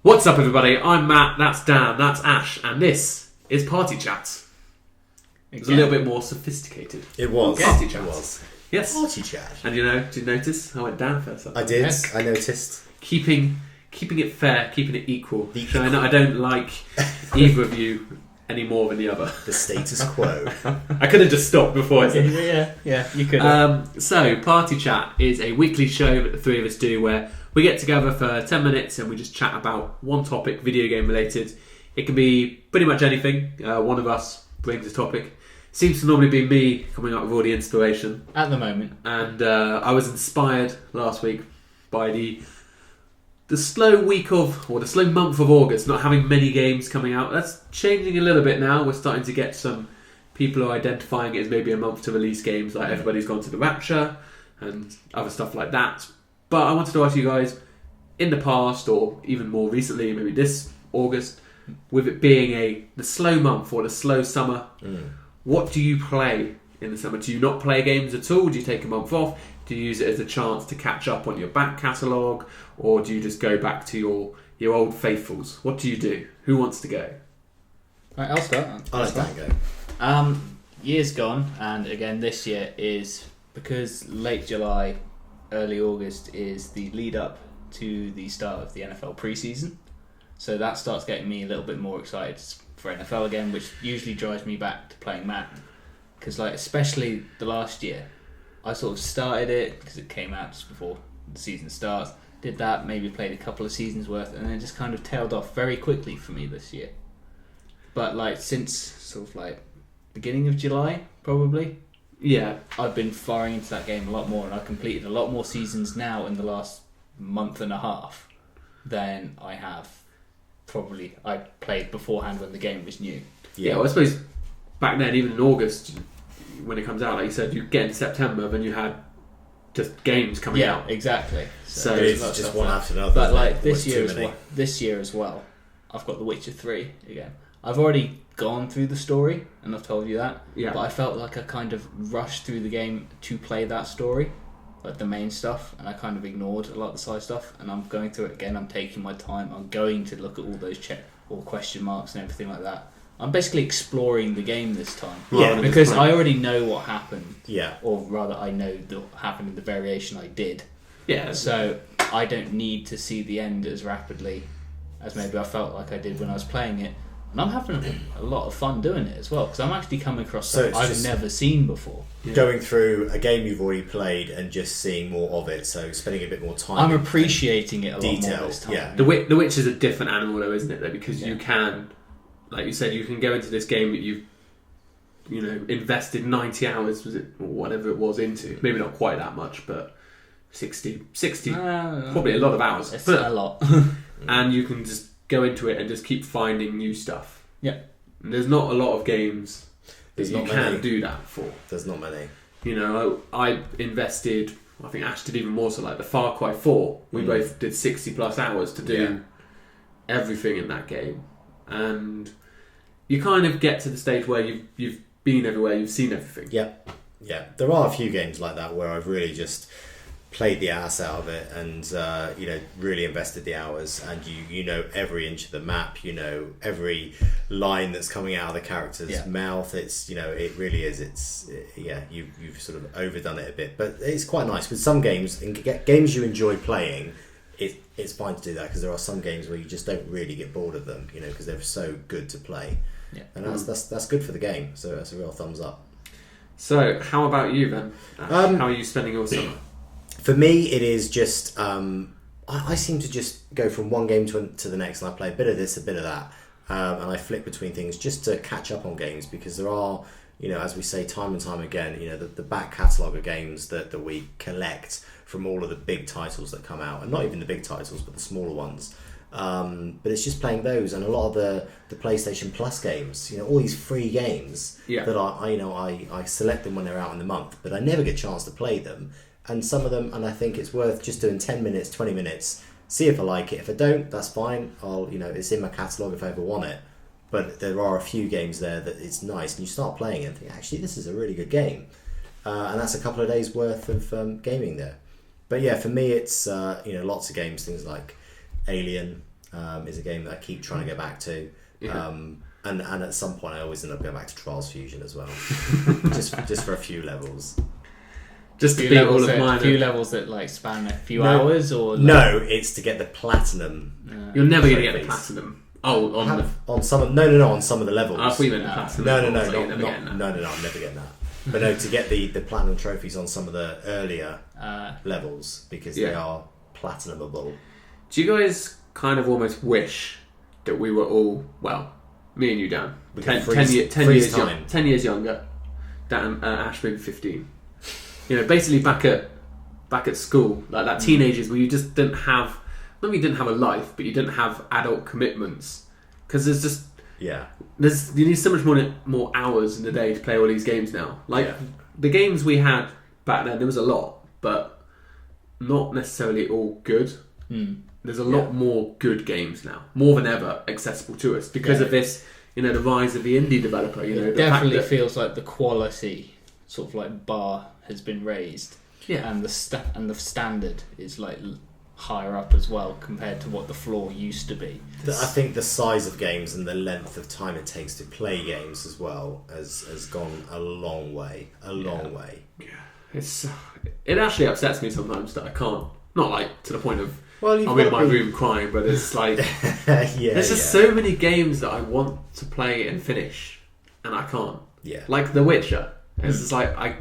What's up, everybody? I'm Matt, that's Dan, that's Ash, and this is Party Chat. It was a little bit more sophisticated. It was. Party Chat. It was. Yes. Party Chat. And did you notice how I went down first? I did. Yes. I noticed. Keeping it fair, keeping it equal. I don't like either of you any more than the other. The status quo. I could have just stopped before I said Yeah, you could. So, Party Chat is a weekly show that the three of us do where we get together for 10 minutes and we just chat about one topic, video game related. It can be pretty much anything. One of us brings a topic. Seems to normally be me coming up with all the inspiration. At the moment. And I was inspired last week by the slow month of August, not having many games coming out. That's changing a little bit now. We're starting to get some people who are identifying it as maybe a month to release games, like Everybody's Gone to the Rapture and other stuff like that. But I wanted to ask you guys, in the past, or even more recently, maybe this August, with it being the slow month or the slow summer, what do you play in the summer? Do you not play games at all? Do you take a month off? Do you use it as a chance to catch up on your back catalogue? Or do you just go back to your old faithfuls? What do you do? Who wants to go? Right, I'll start. I'll let Dan go. Year's gone, and again this year is, because late July, early August is the lead up to the start of the NFL preseason. So that starts getting me a little bit more excited for NFL again, which usually drives me back to playing Madden. Because especially the last year, I sort of started it because it came out just before the season starts. Did that, maybe played a couple of seasons worth, and then it just kind of tailed off very quickly for me this year. But since sort of beginning of July, probably, yeah, I've been firing into that game a lot more, and I've completed a lot more seasons now in the last month and a half than I have probably I played beforehand when the game was new. Yeah, well, I suppose back then, even in August, when it comes out, like you said, you get in September, then you had just games coming out. Yeah, exactly. So it's just one after another. But this year as well, I've got The Witcher 3 again. I've already gone through the story, and I've told you that. Yeah. But I felt like I kind of rushed through the game to play that story, like the main stuff, and I kind of ignored a lot of the side stuff. And I'm going through it again. I'm taking my time. I'm going to look at all those question marks and everything like that. I'm basically exploring the game this time. Yeah, because I already know what happened. Yeah. Or rather, I know what happened in the variation I did. Yeah. So I don't need to see the end as rapidly as maybe I felt like I did when I was playing it. And I'm having a lot of fun doing it as well, because I'm actually coming across stuff I've never seen before. Yeah. Going through a game you've already played and just seeing more of it, so spending a bit more time. I'm appreciating it a lot more this time. Yeah. The Witch is a different animal though, isn't it? Though, because you can, like you said, you can go into this game that you've invested 90 hours, was it, or whatever it was, into. Maybe not quite that much, but 60 probably a lot of hours. It's a lot. And you can just go into it and just keep finding new stuff. Yeah. And there's not a lot of games that you can do that for. There's not many. I invested, I think Ash did even more, so like the Far Cry 4, we both did 60 plus hours to do everything in that game. And you kind of get to the stage where you've been everywhere, you've seen everything. Yeah. There are a few games like that where I've really just played the ass out of it and really invested the hours, and you know every inch of the map, you know every line that's coming out of the character's mouth. It's it really is. You've sort of overdone it a bit, but it's quite nice with some games and games you enjoy playing. It's fine to do that, because there are some games where you just don't really get bored of them, because they're so good to play. Yeah, and that's good for the game. So that's a real thumbs up. So how about you then? How are you spending your summer? For me, it is just I seem to just go from one game to the next, and I play a bit of this, a bit of that, and I flick between things just to catch up on games, because there are, as we say time and time again, the back catalogue of games that we collect from all of the big titles that come out, and not even the big titles, but the smaller ones. But it's just playing those, and a lot of the PlayStation Plus games, all these free games that I select them when they're out in the month, but I never get a chance to play them. And some of them, and I think it's worth just doing 10 minutes, 20 minutes, see if I like it. If I don't, that's fine. It's in my catalogue if I ever want it. But there are a few games there that it's nice, and you start playing it and think, actually, this is a really good game. And that's a couple of days worth of gaming there. But yeah, for me, it's lots of games, things like Alien, is a game that I keep trying to go back to. Yeah. And at some point I always end up going back to Trials Fusion as well, just for a few levels. Just to beat all of mine. A few levels that like span a few No. hours, or like, No, it's to get the platinum. You're never going to get the trophies. platinum. Oh, On some of, no, on some of the levels. I thought you meant the platinum. No, so you're not, never getting that. no, I'm never getting that. But no, to get the platinum trophies on some of the earlier levels, because they are platinumable. Do you guys kind of almost wish that we were all, well, me and you, Dan, 10 years younger, Dan, Ash being 15. Basically back at school, like that teenagers where you just didn't have, not you didn't have a life, but you didn't have adult commitments, because there's just you need so much more hours in the day to play all these games now. Like the games we had back then, there was a lot, but not necessarily all good. There's a lot more good games now, more than ever, accessible to us because of this. The rise of the indie developer. It definitely feels like the quality sort of like bar has been raised. Yeah, and the standard is like higher up as well compared to what the floor used to be. I think the size of games and the length of time it takes to play games as well has gone a long way. Way. Yeah, it actually upsets me sometimes that I can't. Not like to the point of I'm in my room crying, but it's like there's just so many games that I want to play and finish, and I can't. Yeah, like The Witcher. It's just like I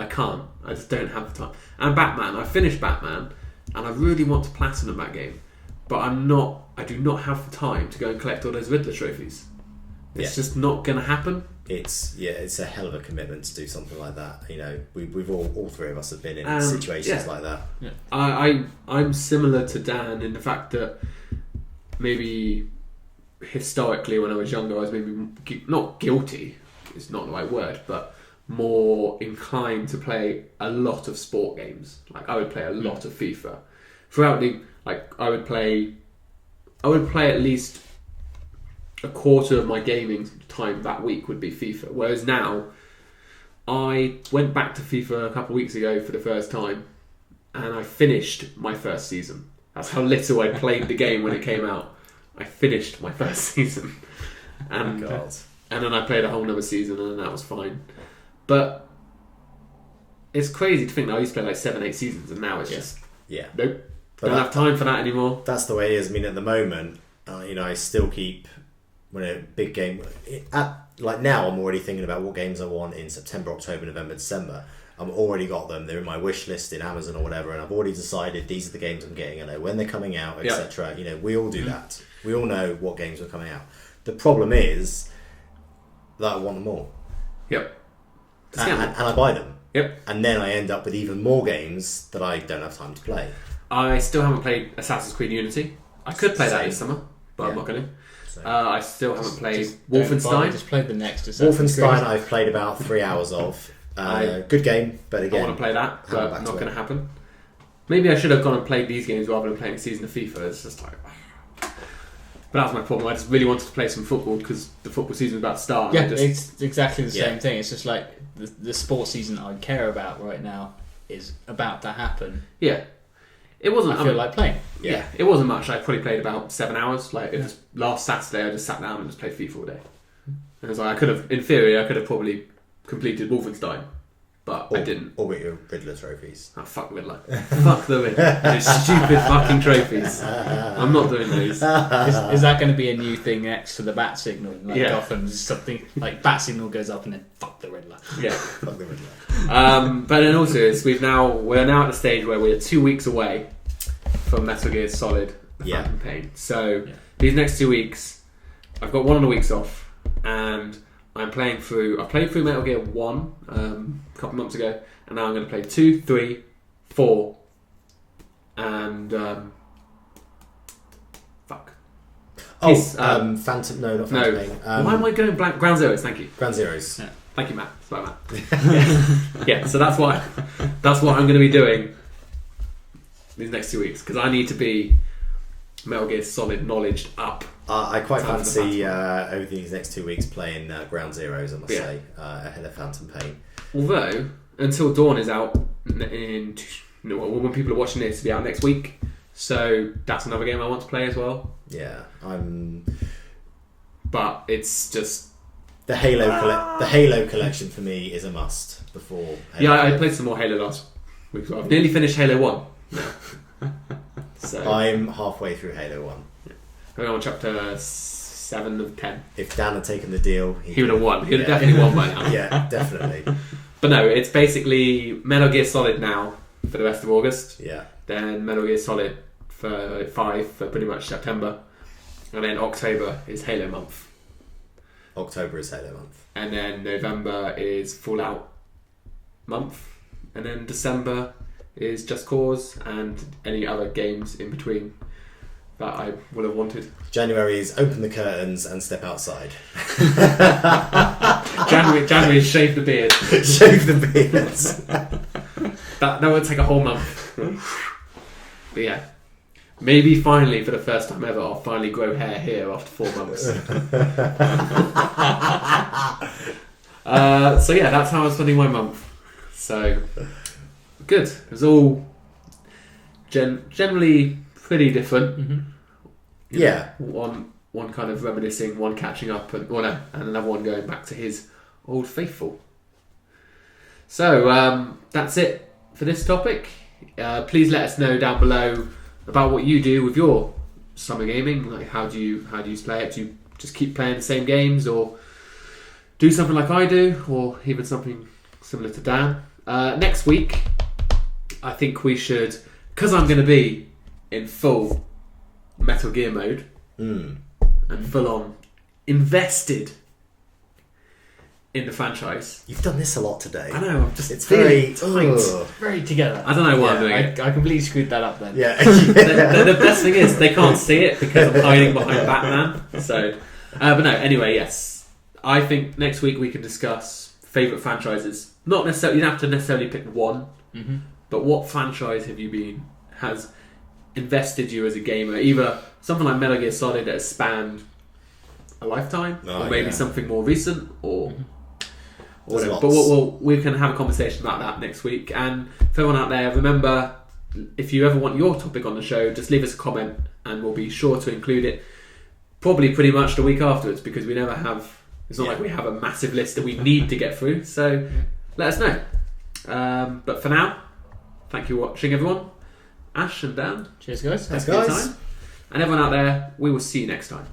can't. I just don't have the time. And Batman, I finished Batman, and I really want to platinum that game, but I do not have the time to go and collect all those Riddler trophies. It's just not going to happen. It's a hell of a commitment to do something like that. We've all three of us have been in situations like that. Yeah. I'm similar to Dan in the fact that maybe historically when I was younger I was maybe not guilty, it's not the right word, but more inclined to play a lot of sport games. Like I would play a lot of FIFA. Throughout I would play at least a quarter of my gaming time that week would be FIFA. Whereas now, I went back to FIFA a couple of weeks ago for the first time, and I finished my first season. That's how little I played the game when it came out. I finished my first season, and then I played a whole nother season, and that was fine. But it's crazy to think that I used to play like 7-8 seasons, and now it's just nope. Don't have time for that anymore. That's the way it is. I mean, at the moment, I still keep. When a big game, like now, I'm already thinking about what games I want in September, October, November, December. I've already got them. They're in my wish list in Amazon or whatever, and I've already decided these are the games I'm getting. I know when they're coming out, etc. We all do that. We all know what games are coming out. The problem is that I want them all. Yep. And I buy them. Yep. And then I end up with even more games that I don't have time to play. I still haven't played Assassin's Creed Unity. I could play that this summer, but I'm not going to. I still haven't played Wolfenstein. Just played the next Assassin's Wolfenstein Creed. I've played about 3 hours of. Good game, but again... I want to play that, but not going to happen. Maybe I should have gone and played these games rather than playing a season of FIFA. It's just like... But that was my problem. I just really wanted to play some football because the football season was about to start. Yeah, it's exactly the same thing. It's just like the sports season I care about right now is about to happen. Yeah. It wasn't. I feel like playing. Yeah, it wasn't much. I probably played about 7 hours. Like it was last Saturday, I just sat down and just played FIFA all day. And it was like in theory, I could have probably completed Wolfenstein, but I didn't. Or get your Riddler trophies. Oh, fuck Riddler. Fuck the Riddler. Those stupid fucking trophies. I'm not doing these. Is that going to be a new thing next to the bat signal? Like Gotham's something like bat signal goes up and then fuck the Riddler. Yeah, fuck the Riddler. But then also, we're now at the stage where we're 2 weeks away from Metal Gear Solid: The Phantom Pain. So these next 2 weeks, I've got one of the weeks off, and I'm playing through. I played through Metal Gear 1 a couple months ago, and now I'm going to play 2, 3, 4, and fuck. Phantom. No, not Phantom Pain. Why am I going blank? Ground Zeroes. Thank you. Ground Zeroes. Yeah. Thank you, Matt. Sorry, Matt. Yeah. So that's what I'm going to be doing these next 2 weeks because I need to be Metal Gear Solid knowledge up. I quite fancy over these next 2 weeks playing Ground Zeroes, I must say, ahead of Phantom Pain. Although, Until Dawn is out when people are watching this, it'll be out next week. So that's another game I want to play as well. Yeah, I'm. But it's just The Halo collection for me is a must before. Halo I 5. played some more Halo last week. So I've nearly finished Halo 1. So I'm halfway through Halo 1. going on chapter 7 of 10. If Dan had taken the deal, He would have won. He would have definitely won by now. Yeah, definitely. But no, it's basically Metal Gear Solid now for the rest of August. Yeah. Then Metal Gear Solid for 5 for pretty much September. And then October is Halo month. October is Halo month. And then November is Fallout month. And then December is Just Cause and any other games in between that I would have wanted. January is open the curtains and step outside. January is shave the beard. Shave the beards. That would take a whole month. But yeah. Maybe finally, for the first time ever, I'll finally grow hair here after 4 months. So yeah, that's how I'm spending my month. So, good. It was all generally pretty different. Mm-hmm. You Yeah. know, one kind of reminiscing, one catching up, and another one going back to his old faithful. So, that's it for this topic. Please let us know down below about what you do with your summer gaming. Like, how do you play it? Do you just keep playing the same games, or do something like I do, or even something similar to Dan? Next week, I think we should, because I'm going to be in full Metal Gear mode and full on invested in the franchise. You've done this a lot today. I know. I'm just It's feeling very tight. Very together. I don't know why I'm Yeah, doing it. I completely screwed that up then. Yeah. The best thing is they can't see it because I'm hiding behind Batman. So, but no. Anyway, yes, I think next week we can discuss favourite franchises. Not necessarily. You don't have to necessarily pick one, but what franchise has invested you as a gamer? Either something like Metal Gear Solid that has spanned a lifetime, or maybe something more recent, or whatever. But we can have a conversation about that next week. And for everyone out there, remember, if you ever want your topic on the show, just leave us a comment and we'll be sure to include it probably pretty much the week afterwards, because we never have, it's not like we have a massive list that we need to get through. So let us know. But for now, thank you for watching, everyone. Ash and Dan. Cheers, guys. Thanks, Have a good guys. time. And everyone out there, we will see you next time.